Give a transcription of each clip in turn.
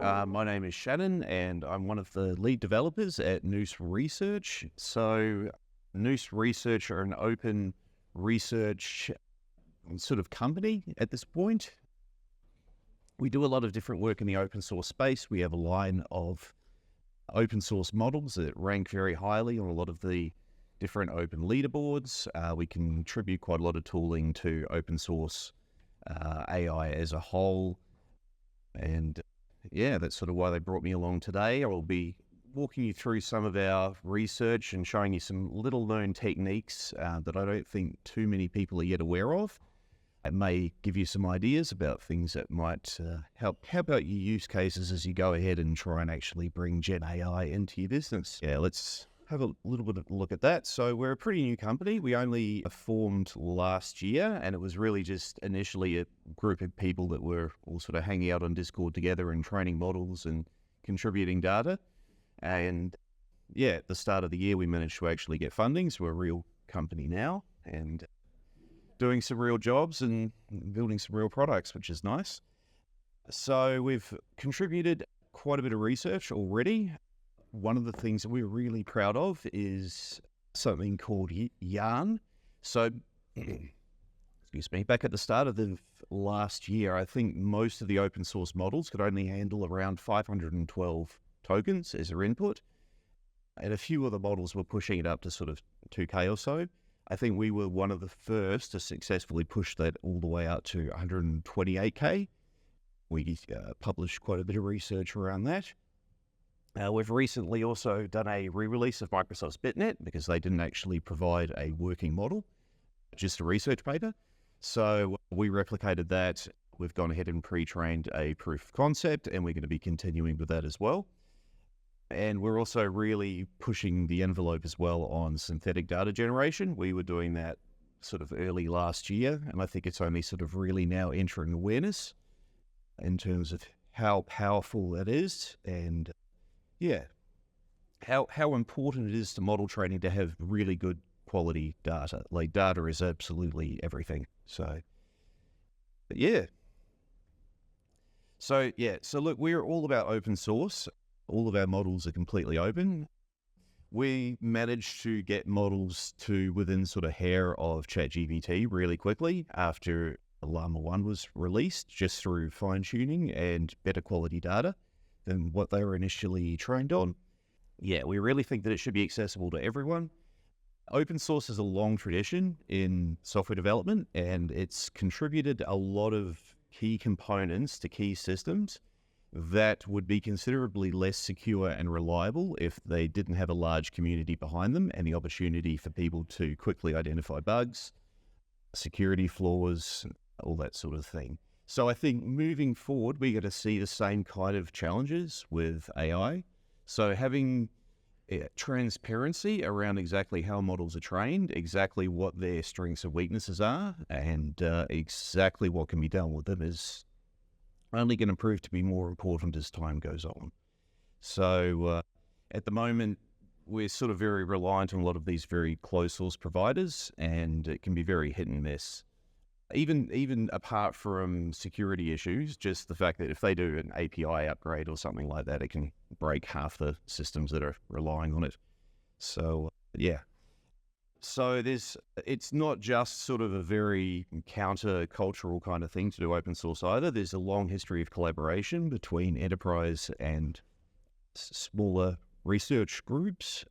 My name is Shannon, and I'm one of the lead developers at Nous Research. So, Nous Research are an open research sort of company at this point. We do a lot of different work in the open source space. We have a line of open source models that rank very highly on a lot of the different open leaderboards. We contribute quite a lot of tooling to open source AI as a whole. And yeah, that's sort of why they brought me along today. I will be walking you through some of our research and showing you some little known techniques that I don't think too many people are yet aware of. It may give you some ideas about things that might help out your use cases as you go ahead and try and actually bring Gen AI into your business. Yeah, let's have a little bit of a look at that. So we're a pretty new company. We only formed last year, and it was really just initially a group of people that were all sort of hanging out on Discord together and training models and contributing data. And yeah, at the start of the year, we managed to actually get funding. So we're a real company now and doing some real jobs and building some real products, which is nice. So we've contributed quite a bit of research already. One of the things that we're really proud of is something called Yarn. So, excuse me, back at the start of the last year, I think most of the open source models could only handle around 512 tokens as their input. And a few of the models were pushing it up to sort of 2K or so. I think we were one of the first to successfully push that all the way out to 128K. We published quite a bit of research around that. We've recently also done a re-release of Microsoft's BitNet because they didn't actually provide a working model, just a research paper. So we replicated that. We've gone ahead and pre-trained a proof of concept, and we're going to be continuing with that as well. And we're also really pushing the envelope as well on synthetic data generation. We were doing that sort of early last year, and I think it's only sort of really now entering awareness in terms of how powerful that is and yeah, how important it is to model training to have really good quality data. Like data is absolutely everything. So, but yeah. So look, we're all about open source. All of our models are completely open. We managed to get models to within sort of hair of ChatGPT really quickly after Llama 1 was released, just through fine tuning and better quality data than what they were initially trained on. Yeah, we really think that it should be accessible to everyone. Open source is a long tradition in software development, and it's contributed a lot of key components to key systems that would be considerably less secure and reliable if they didn't have a large community behind them and the opportunity for people to quickly identify bugs, security flaws, all that sort of thing. So I think moving forward, we're going to see the same kind of challenges with AI. So having transparency around exactly how models are trained, exactly what their strengths and weaknesses are, and exactly what can be done with them is only going to prove to be more important as time goes on. So at the moment, we're sort of very reliant on a lot of these very closed source providers, and it can be very hit and miss. Even apart from security issues, just the fact that if they do an API upgrade or something like that, it can break half the systems that are relying on it. So, yeah. So it's not just sort of a very counter-cultural kind of thing to do open source either. There's a long history of collaboration between enterprise and smaller research groups.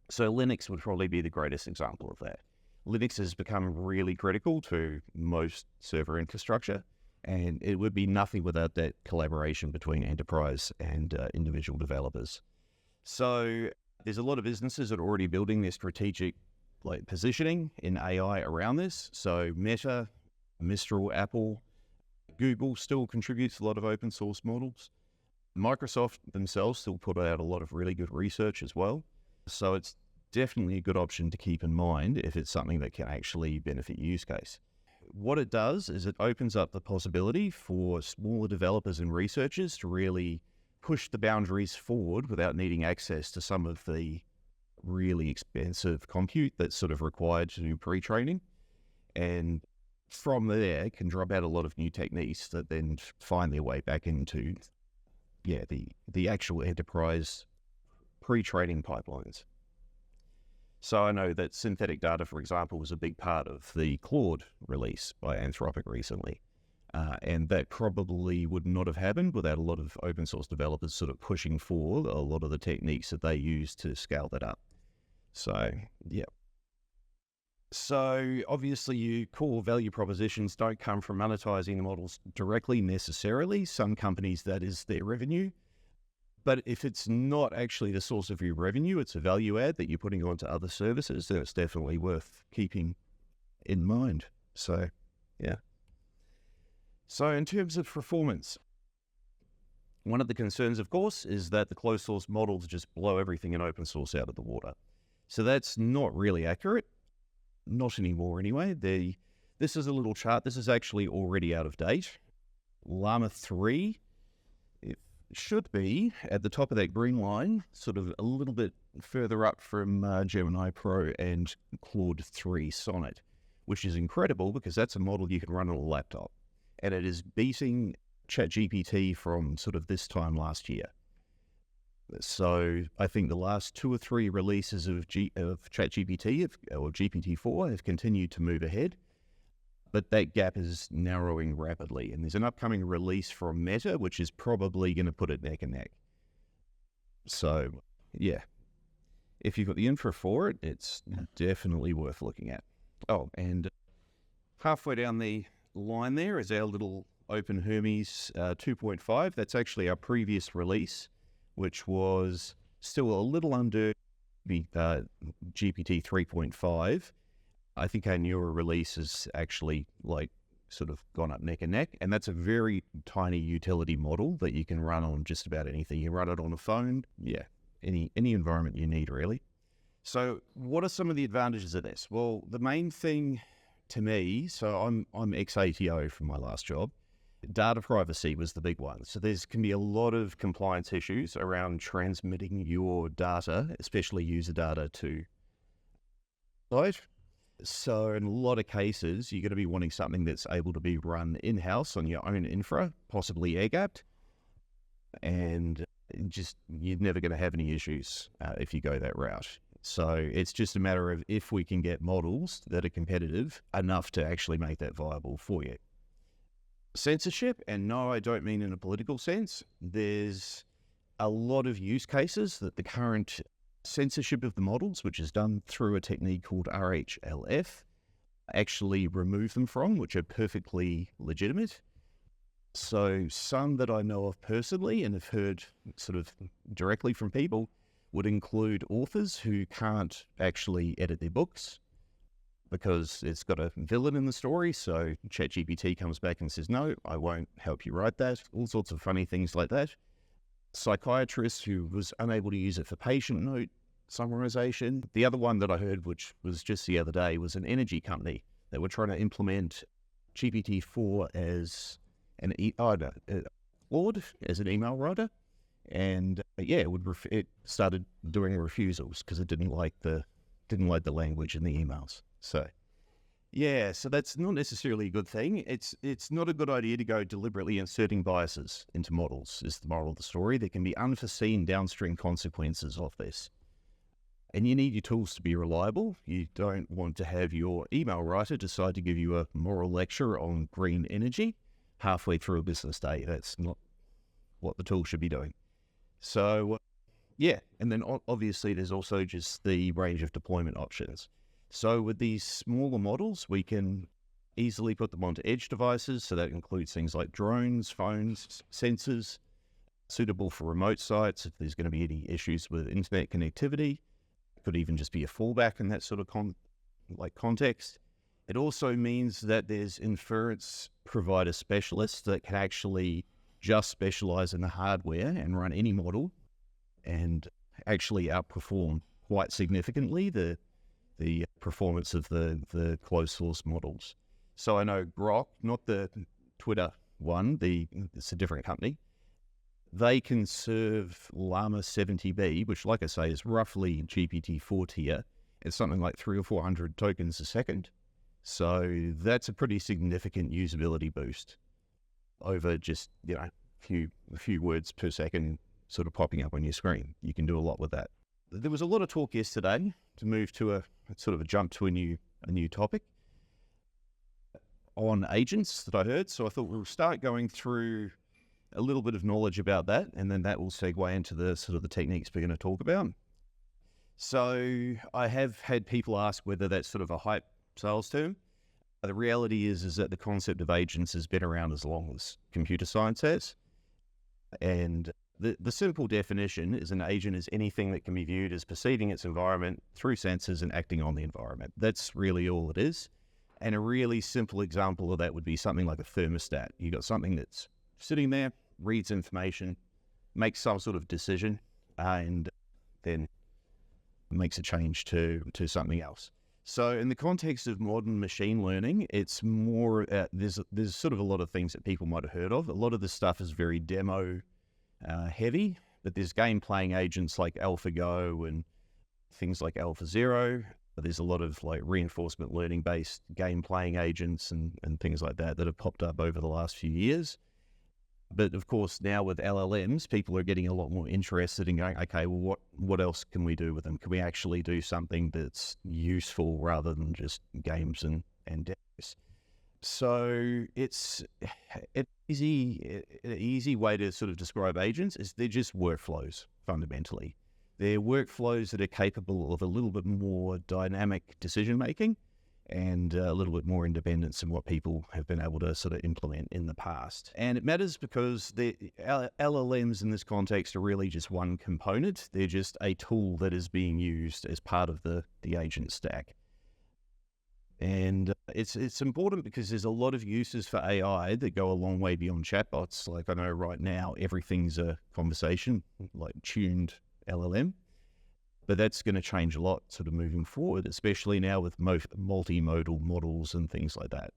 So Linux would probably be the greatest example of that. Linux has become really critical to most server infrastructure, and it would be nothing without that collaboration between enterprise and individual developers. So there's a lot of businesses that are already building their strategic positioning in AI around this. So Meta, Mistral, Apple, Google still contributes a lot of open source models. Microsoft themselves still put out a lot of really good research as well. So it's definitely a good option to keep in mind if it's something that can actually benefit your use case. What it does is it opens up the possibility for smaller developers and researchers to really push the boundaries forward without needing access to some of the really expensive compute that's sort of required to do pre-training. And from there can drop out a lot of new techniques that then find their way back into the actual enterprise pre-training pipelines. So I know that synthetic data, for example, was a big part of the Claude release by Anthropic recently. And that probably would not have happened without a lot of open source developers sort of pushing for a lot of the techniques that they use to scale that up. So, yeah. So obviously your core value propositions don't come from monetizing the models directly necessarily. Some companies, that is their revenue. But if it's not actually the source of your revenue, it's a value add that you're putting onto other services, then it's definitely worth keeping in mind. So, yeah. So in terms of performance, one of the concerns, of course, is that the closed source models just blow everything in open source out of the water. So that's not really accurate. Not anymore anyway. This is a little chart. This is actually already out of date. Llama 3, it should be at the top of that green line, sort of a little bit further up from Gemini Pro and Claude 3 Sonnet, which is incredible because that's a model you can run on a laptop. And it is beating ChatGPT from sort of this time last year. So I think the last 2 or 3 releases of ChatGPT or GPT-4 have continued to move ahead, but that gap is narrowing rapidly. And there's an upcoming release from Meta, which is probably going to put it neck and neck. So yeah, if you've got the infra for it, it's definitely worth looking at. Oh, and halfway down the line there is our little Open Hermes 2.5. That's actually our previous release, which was still a little under the GPT 3.5. I think our newer release is actually like sort of gone up neck and neck, and that's a very tiny utility model that you can run on just about anything. You run it on a phone, any environment you need really. So what are some of the advantages of this? Well, the main thing to me, so I'm ex-ATO from my last job. Data privacy was the big one. So can be a lot of compliance issues around transmitting your data, especially user data, to site. So in a lot of cases, you're going to be wanting something that's able to be run in-house on your own infra, possibly air-gapped, and you're never going to have any issues if you go that route. So it's just a matter of if we can get models that are competitive enough to actually make that viable for you. Censorship, and no, I don't mean in a political sense. There's a lot of use cases that the current censorship of the models, which is done through a technique called RHLF, actually remove them from, which are perfectly legitimate. So some that I know of personally and have heard sort of directly from people would include authors who can't actually edit their books because it's got a villain in the story. So ChatGPT comes back and says, no, I won't help you write that. All sorts of funny things like that. Psychiatrist who was unable to use it for patient note summarization. The other one that I heard, which was just the other day, was an energy company that were trying to implement GPT-4 as Claude as an email writer. And it started doing refusals because it didn't like the language in the emails. So so that's not necessarily a good thing. It's not a good idea to go deliberately inserting biases into models, is the moral of the story. There can be unforeseen downstream consequences of this. And you need your tools to be reliable. You don't want to have your email writer decide to give you a moral lecture on green energy halfway through a business day. That's not what the tool should be doing. So, and then obviously there's also just the range of deployment options. So with these smaller models, we can easily put them onto edge devices. So that includes things like drones, phones, sensors, suitable for remote sites if there's going to be any issues with internet connectivity. It could even just be a fallback in that sort of context. It also means that there's inference provider specialists that can actually just specialize in the hardware and run any model and actually outperform quite significantly the performance of the closed source models. So I know Grok, not the Twitter one, it's a different company. They can serve Llama 70B, which, like I say, is roughly GPT-4 tier. It's something like 300 or 400 tokens a second. So that's a pretty significant usability boost over just, a few words per second sort of popping up on your screen. You can do a lot with that. There was a lot of talk yesterday to move to a sort of a jump to a new topic on agents that I heard. So I thought we'll start going through a little bit of knowledge about that, and then that will segue into the sort of the techniques we're going to talk about. So I have had people ask whether that's sort of a hype sales term. The reality is that the concept of agents has been around as long as computer science has. And the simple definition is an agent is anything that can be viewed as perceiving its environment through sensors and acting on the environment. That's really all it is. And a really simple example of that would be something like a thermostat. You've got something that's sitting there, reads information, makes some sort of decision, and then makes a change to something else. So in the context of modern machine learning, it's more, there's sort of a lot of things that people might have heard of. A lot of this stuff is very demo heavy, but there's game playing agents like AlphaGo and things like AlphaZero. There's a lot of like reinforcement learning based game playing agents and things like that have popped up over the last few years. But of course, now with LLMs, people are getting a lot more interested in going, okay, well, what else can we do with them? Can we actually do something that's useful rather than just games and demos? So it's an easy way to sort of describe agents is they're just workflows, fundamentally. They're workflows that are capable of a little bit more dynamic decision-making and a little bit more independence than what people have been able to sort of implement in the past. And it matters because the LLMs in this context are really just one component. They're just a tool that is being used as part of the agent stack. And it's important because there's a lot of uses for AI that go a long way beyond chatbots. Like I know right now, everything's a conversation, like tuned LLM. But that's going to change a lot sort of moving forward, especially now with multimodal models and things like that.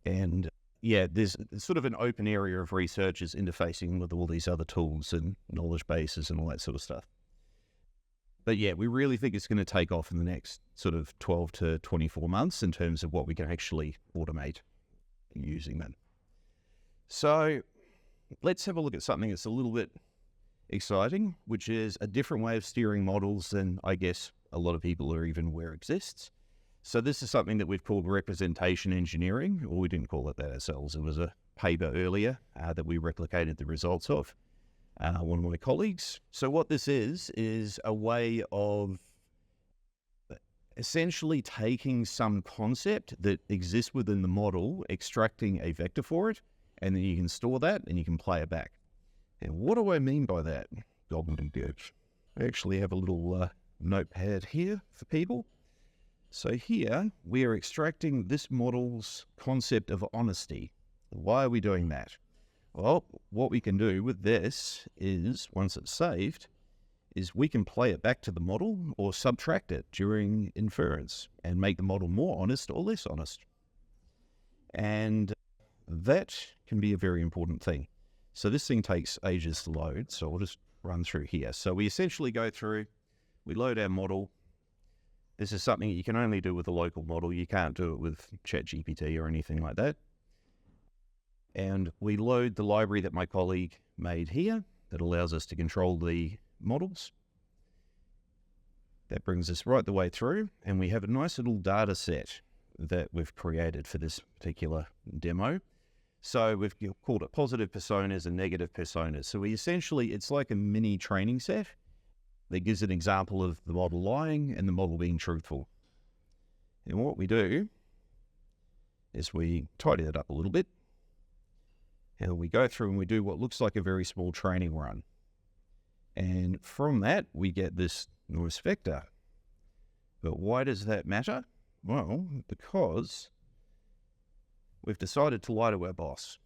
And yeah, there's sort of an open area of research is interfacing with all these other tools and knowledge bases and all that sort of stuff. But yeah, we really think it's going to take off in the next sort of 12 to 24 months in terms of what we can actually automate using them. So let's have a look at something that's a little bit exciting, which is a different way of steering models than I guess a lot of people are even aware exists. So this is something that we've called representation engineering, or we didn't call it that ourselves. It was a paper earlier that we replicated the results of, one of my colleagues. So what this is a way of essentially taking some concept that exists within the model, extracting a vector for it, and then you can store that and you can play it back. And what do I mean by that? I actually have a little notepad here for people. So here we are extracting this model's concept of honesty. Why are we doing that? Well, what we can do with this is, once it's saved, is we can play it back to the model or subtract it during inference and make the model more honest or less honest. And that can be a very important thing. So this thing takes ages to load, so we'll just run through here. So we essentially go through, we load our model. This is something you can only do with a local model. You can't do it with ChatGPT or anything like that. And we load the library that my colleague made here that allows us to control the models. That brings us right the way through, and we have a nice little data set that we've created for this particular demo. So we've called it positive personas and negative personas. So we essentially, it's like a mini training set that gives an example of the model lying and the model being truthful. And what we do is we tidy it up a little bit, and we go through and we do what looks like a very small training run. And from that, we get this noise vector. But why does that matter? Well, because we've decided to lie to our boss.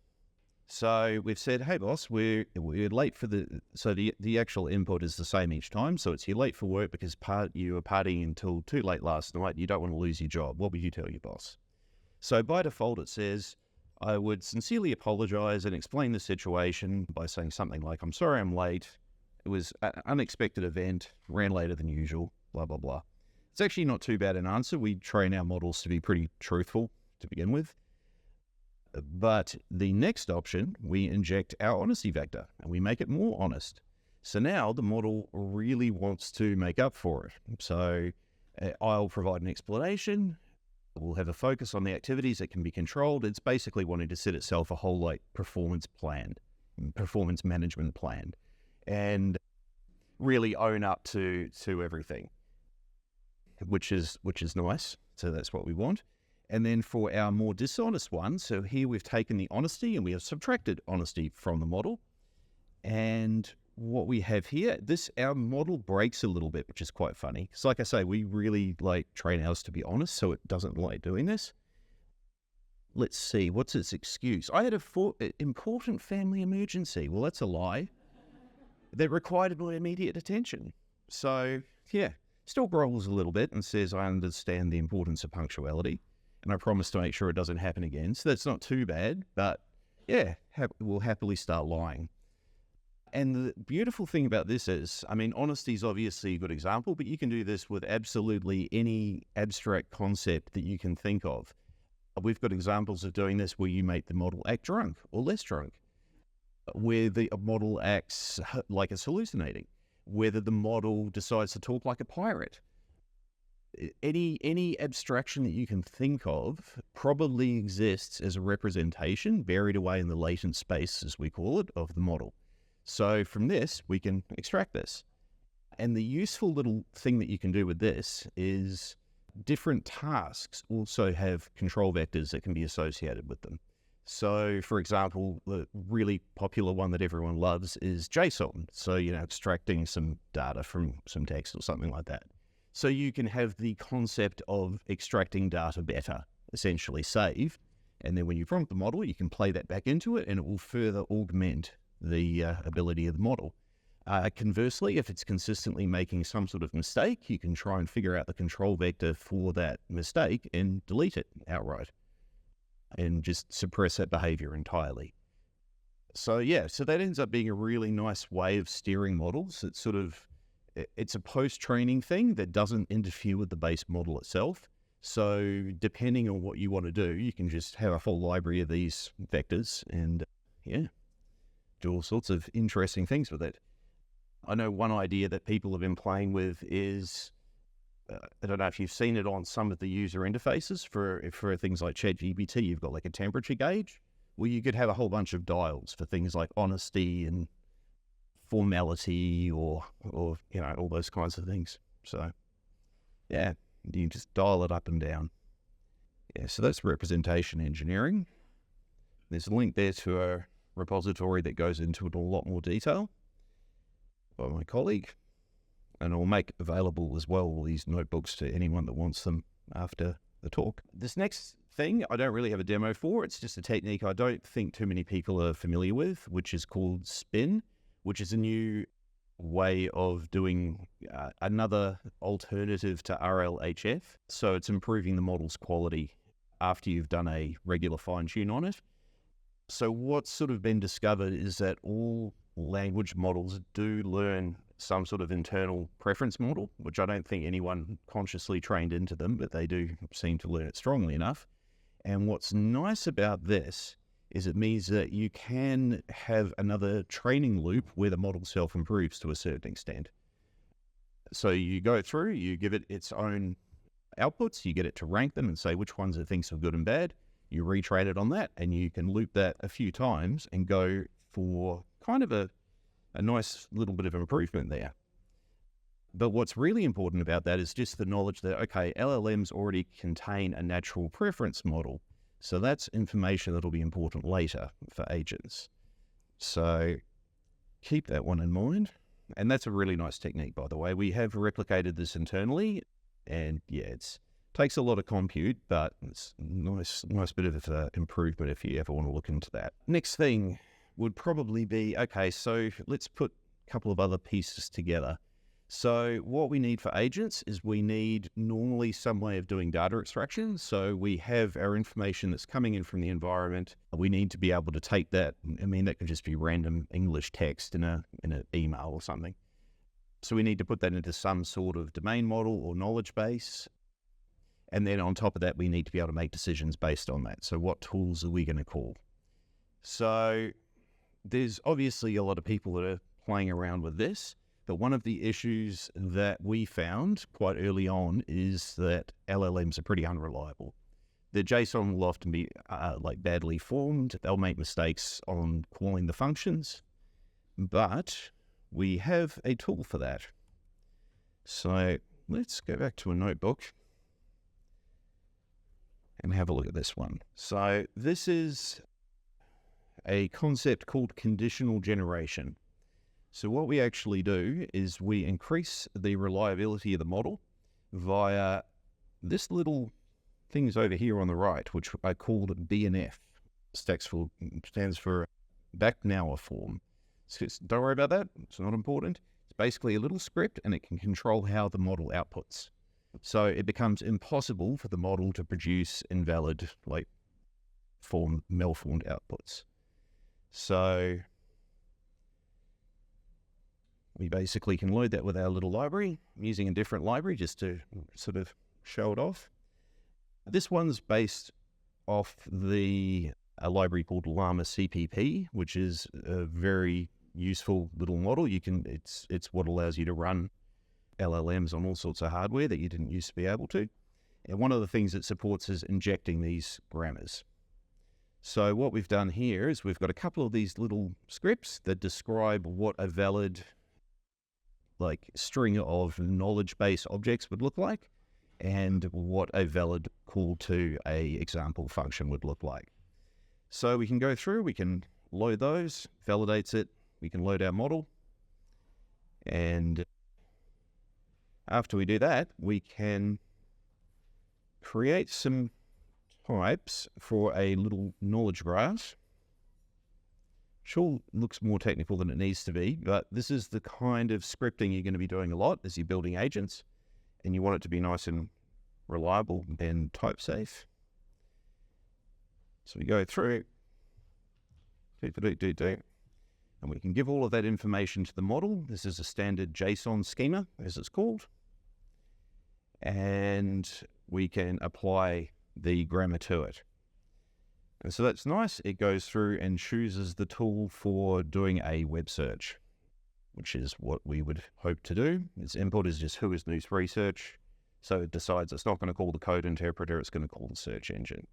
So we've said, hey boss, we're late for so the actual input is the same each time. So it's you're late for work because you were partying until too late last night. You don't want to lose your job. What would you tell your boss? So by default, it says, I would sincerely apologize and explain the situation by saying something like, I'm sorry I'm late. It was an unexpected event, ran later than usual, blah, blah, blah. It's actually not too bad an answer. We train our models to be pretty truthful to begin with. But the next option, we inject our honesty vector and we make it more honest. So now the model really wants to make up for it. So I'll provide an explanation. We'll have a focus on the activities that can be controlled. It's basically wanting to set itself a whole performance management plan, and really own up to everything, which is nice. So that's what we want. And then for our more dishonest one, so here we've taken the honesty and we have subtracted honesty from the model. And what we have here, our model breaks a little bit, which is quite funny. Because like I say, we really train ours to be honest, so it doesn't like doing this. Let's see, what's its excuse? I had an important family emergency. Well, that's a lie. That required my immediate attention. So, yeah, still grovels a little bit and says, I understand the importance of punctuality, and I promise to make sure it doesn't happen again. So that's not too bad, but yeah, we'll happily start lying. And the beautiful thing about this is, honesty is obviously a good example, but you can do this with absolutely any abstract concept that you can think of. We've got examples of doing this where you make the model act drunk or less drunk, where the model acts like it's hallucinating, whether the model decides to talk like a pirate. Any abstraction that you can think of probably exists as a representation buried away in the latent space, as we call it, of the model. So from this, we can extract this. And the useful little thing that you can do with this is different tasks also have control vectors that can be associated with them. So, for example, the really popular one that everyone loves is JSON. So, extracting some data from some text or something like that. So you can have the concept of extracting data better, essentially saved. And then when you prompt the model, you can play that back into it and it will further augment the ability of the model. Conversely, if it's consistently making some sort of mistake, you can try and figure out the control vector for that mistake and delete it outright and just suppress that behavior entirely. So yeah, so that ends up being a really nice way of steering models. It's a post-training thing that doesn't interfere with the base model itself. So depending on what you want to do, you can just have a full library of these vectors and do all sorts of interesting things with it. I know one idea that people have been playing with is, I don't know if you've seen it on some of the user interfaces for things like ChatGPT, you've got a temperature gauge. Well, you could have a whole bunch of dials for things like honesty and formality or all those kinds of things. So yeah, you just dial it up and down. Yeah, so that's representation engineering. There's a link there to a repository that goes into it in a lot more detail by my colleague, and I'll make available as well these notebooks to anyone that wants them after the talk. This next thing I don't really have a demo for. It's just a technique I don't think too many people are familiar with, which is called spin, which is a new way of doing another alternative to RLHF. So it's improving the model's quality after you've done a regular fine tune on it. So what's sort of been discovered is that all language models do learn some sort of internal preference model, which I don't think anyone consciously trained into them, but they do seem to learn it strongly enough. And what's nice about this is it means that you can have another training loop where the model self-improves to a certain extent. So you go through, you give it its own outputs, you get it to rank them and say which ones it thinks are good and bad. You retrain it on that, and you can loop that a few times and go for kind of a nice little bit of improvement there. But what's really important about that is just the knowledge that, okay, LLMs already contain a natural preference model. So that's information that'll be important later for agents. So keep that one in mind. And that's a really nice technique, by the way. We have replicated this internally, and yeah, it takes a lot of compute, but it's nice bit of improvement if you ever want to look into that. Next thing would probably be, okay, so let's put a couple of other pieces together. So what we need for agents is we need normally some way of doing data extraction. So we have our information that's coming in from the environment. We need to be able to take that. I mean, that can just be random English text in an email or something. So we need to put that into some sort of domain model or knowledge base. And then on top of that, we need to be able to make decisions based on that. So what tools are we going to call? So there's obviously a lot of people that are playing around with this, but one of the issues that we found quite early on is that LLMs are pretty unreliable. The JSON will often be badly formed. They'll make mistakes on calling the functions, but we have a tool for that. So let's go back to a notebook and have a look at this one. So this is a concept called conditional generation. So what we actually do is we increase the reliability of the model via this little things over here on the right, which I called BNF. Stands for back now form. So don't worry about that. It's not important. It's basically a little script, and it can control how the model outputs. So it becomes impossible for the model to produce invalid, malformed outputs. So we basically can load that with our little library. I'm using a different library just to sort of show it off. This one's based off a library called Llama CPP, which is a very useful little model. It's what allows you to run LLMs on all sorts of hardware that you didn't used to be able to. And one of the things it supports is injecting these grammars. So what we've done here is we've got a couple of these little scripts that describe what a valid string of knowledge base objects would look like, and what a valid call to a example function would look like. So we can go through, we can load those, validates it, we can load our model, and after we do that, we can create some types for a little knowledge graph. Sure, looks more technical than it needs to be, but this is the kind of scripting you're going to be doing a lot as you're building agents, and you want it to be nice and reliable and type safe. So we go through, and we can give all of that information to the model. This is a standard JSON schema, as it's called, and we can apply the grammar to it. And so that's nice. It goes through and chooses the tool for doing a web search, which is what we would hope to do. Its input is just who is Nous Research. So it decides it's not going to call the code interpreter, it's going to call the search engine.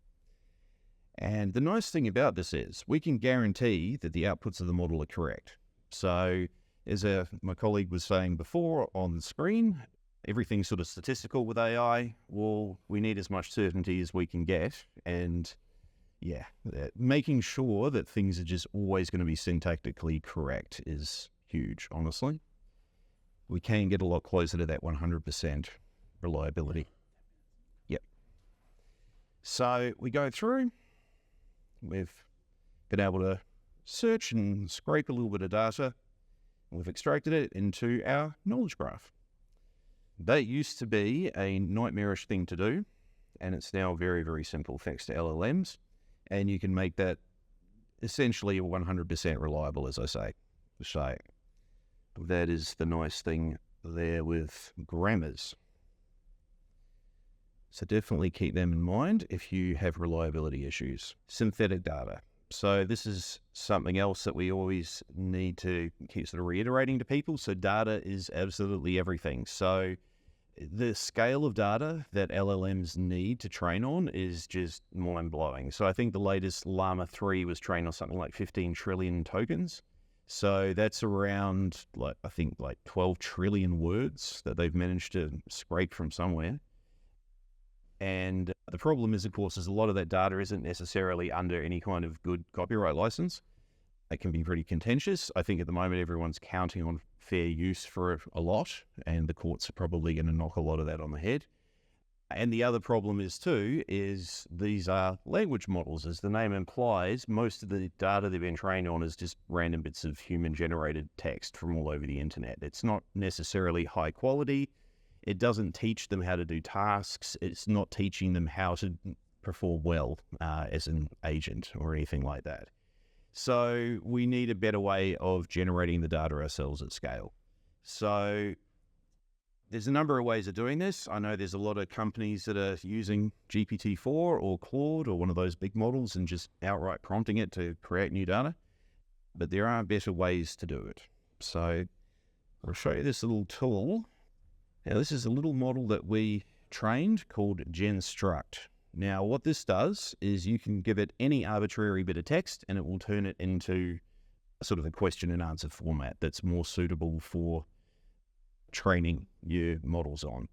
And the nice thing about this is we can guarantee that the outputs of the model are correct. So as my colleague was saying before on the screen, everything's sort of statistical with AI. Well, we need as much certainty as we can get. And yeah, making sure that things are just always going to be syntactically correct is huge, honestly. We can get a lot closer to that 100% reliability. Yep. So we go through. We've been able to search and scrape a little bit of data, and we've extracted it into our knowledge graph. That used to be a nightmarish thing to do, and it's now very, very simple thanks to LLMs. And you can make that essentially 100% reliable, as I say. So that is the nice thing there with grammars. So definitely keep them in mind if you have reliability issues. Synthetic data. So this is something else that we always need to keep sort of reiterating to people. So data is absolutely everything. So the scale of data that LLMs need to train on is just mind-blowing. So I think the latest Llama 3 was trained on something like 15 trillion tokens. So that's around, 12 trillion words that they've managed to scrape from somewhere. And the problem is, of course, is a lot of that data isn't necessarily under any kind of good copyright license. It can be pretty contentious. I think at the moment everyone's counting on fair use for a lot, and the courts are probably going to knock a lot of that on the head. And the other problem is these are language models. As the name implies, most of the data they've been trained on is just random bits of human-generated text from all over the internet. It's not necessarily high quality. It doesn't teach them how to do tasks. It's not teaching them how to perform well as an agent or anything like that. So we need a better way of generating the data ourselves at scale. So There's a number of ways of doing this. I know there's a lot of companies that are using GPT-4 or Claude or one of those big models and just outright prompting it to create new data. But there are better ways to do it. So I'll show you this little tool. Now, this is a little model that we trained called GenStruct. Now, what this does is you can give it any arbitrary bit of text and it will turn it into sort of a question and answer format that's more suitable for training your models on.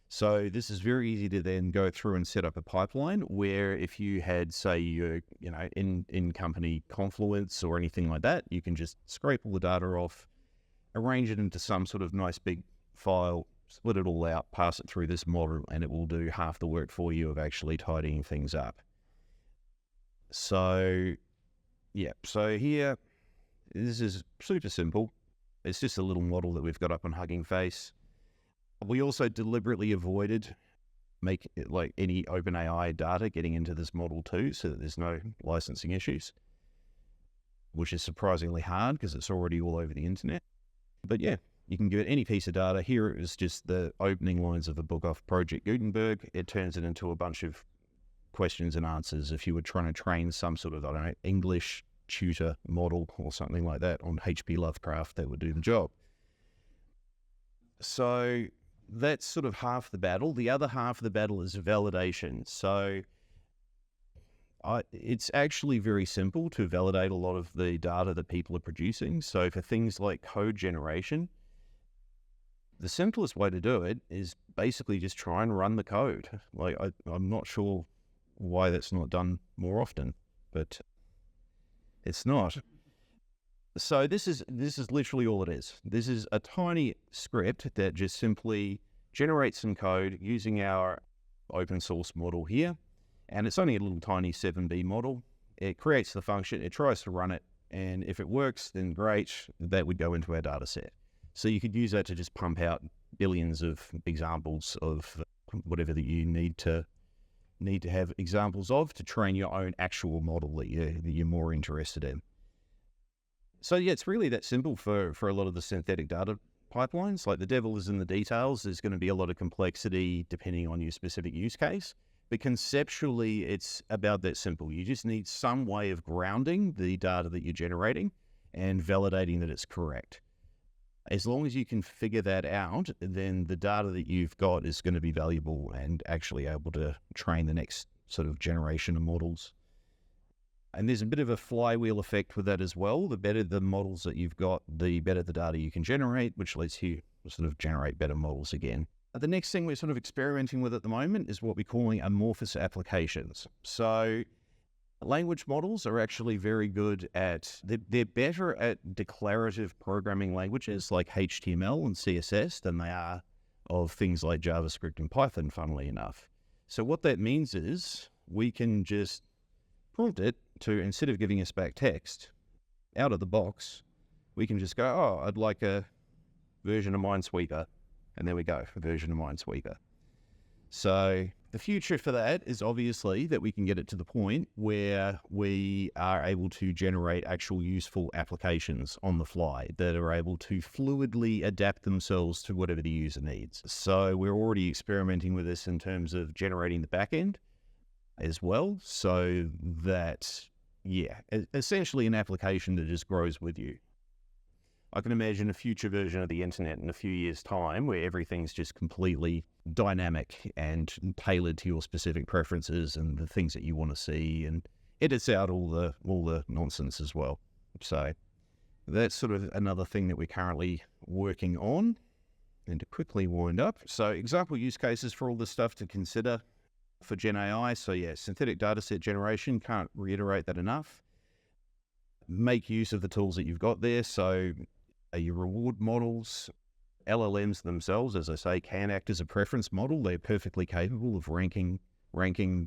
So this is very easy to then go through and set up a pipeline where if you had, say, your, in company Confluence or anything like that, you can just scrape all the data off, arrange it into some sort of nice big file, split it all out, pass it through this model, and it will do half the work for you of actually tidying things up. So, yeah, so here, this is super simple. It's just a little model that we've got up on Hugging Face. We also deliberately avoided any OpenAI data getting into this model too, so that there's no licensing issues, which is surprisingly hard because it's already all over the internet. But yeah, you can give it any piece of data. Here is just the opening lines of a book off Project Gutenberg. It turns it into a bunch of questions and answers. If you were trying to train some sort of, English tutor model or something like that on H.P. Lovecraft, that would do the job. So that's sort of half the battle. The other half of the battle is validation. So it's actually very simple to validate a lot of the data that people are producing. So for things like code generation, the simplest way to do it is basically just try and run the code. I'm not sure why that's not done more often, but it's not. So this is literally all it is. This is a tiny script that just simply generates some code using our open source model here. And it's only a little tiny 7B model. It creates the function, it tries to run it, and if it works, then great, that would go into our data set. So you could use that to just pump out billions of examples of whatever that you need to have examples of to train your own actual model that you're more interested in. So yeah, it's really that simple for a lot of the synthetic data pipelines. Like, the devil is in the details. There's going to be a lot of complexity depending on your specific use case. But conceptually, it's about that simple. You just need some way of grounding the data that you're generating and validating that it's correct. As long as you can figure that out, then the data that you've got is going to be valuable and actually able to train the next sort of generation of models. And there's a bit of a flywheel effect with that as well. The better the models that you've got, the better the data you can generate, which lets you sort of generate better models again. The next thing we're sort of experimenting with at the moment is what we're calling amorphous applications. So language models are actually very good at, they're better at declarative programming languages like HTML and CSS than they are of things like JavaScript and Python, funnily enough. So what that means is we can just prompt it to, instead of giving us back text, out of the box, we can just go, oh, I'd like a version of Minesweeper. And there we go, a version of Minesweeper. So the future for that is obviously that we can get it to the point where we are able to generate actual useful applications on the fly that are able to fluidly adapt themselves to whatever the user needs. So we're already experimenting with this in terms of generating the backend as well, so that, yeah, essentially an application that just grows with you. I can imagine a future version of the internet in a few years' time where everything's just completely dynamic and tailored to your specific preferences and the things that you want to see, and edits out all the nonsense as well. So that's sort of another thing that we're currently working on. And to quickly wind up, so example use cases for all this stuff to consider for Gen AI. So yeah, synthetic dataset generation, can't reiterate that enough. Make use of the tools that you've got there. So your reward models, LLMs themselves, as I say, can act as a preference model. They're perfectly capable of ranking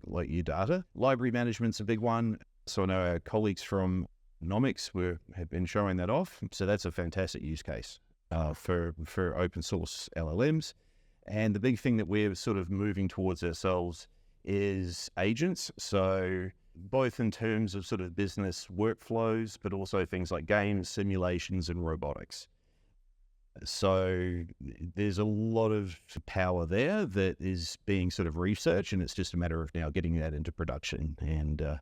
like your data. Library management's a big one. So I know our colleagues from Nomics have been showing that off. So that's a fantastic use case for open source LLMs. And the big thing that we're sort of moving towards ourselves is agents. So both in terms of sort of business workflows, but also things like games, simulations, and robotics. So there's a lot of power there that is being sort of researched, and it's just a matter of now getting that into production and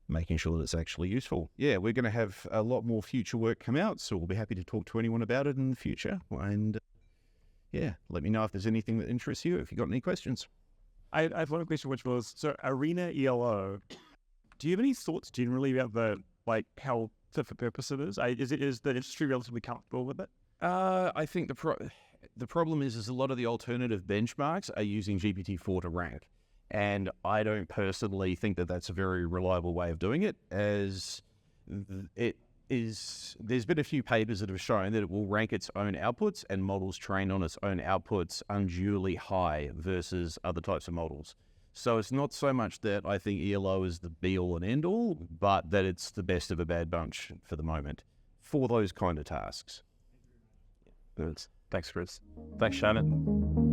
making sure that it's actually useful. Yeah, we're going to have a lot more future work come out, so we'll be happy to talk to anyone about it in the future. And yeah, let me know if there's anything that interests you, if you've got any questions. I have one question, which was, so Arena ELO, do you have any thoughts generally about how fit for purpose it is? Is the industry relatively comfortable with it? I think the problem is a lot of the alternative benchmarks are using GPT-4 to rank. And I don't personally think that that's a very reliable way of doing it, as there's been a few papers that have shown that it will rank its own outputs and models trained on its own outputs unduly high versus other types of models. So it's not so much that I think ELO is the be-all and end-all, but that it's the best of a bad bunch for the moment for those kind of tasks. Thanks, Chris. Thanks, Shannon.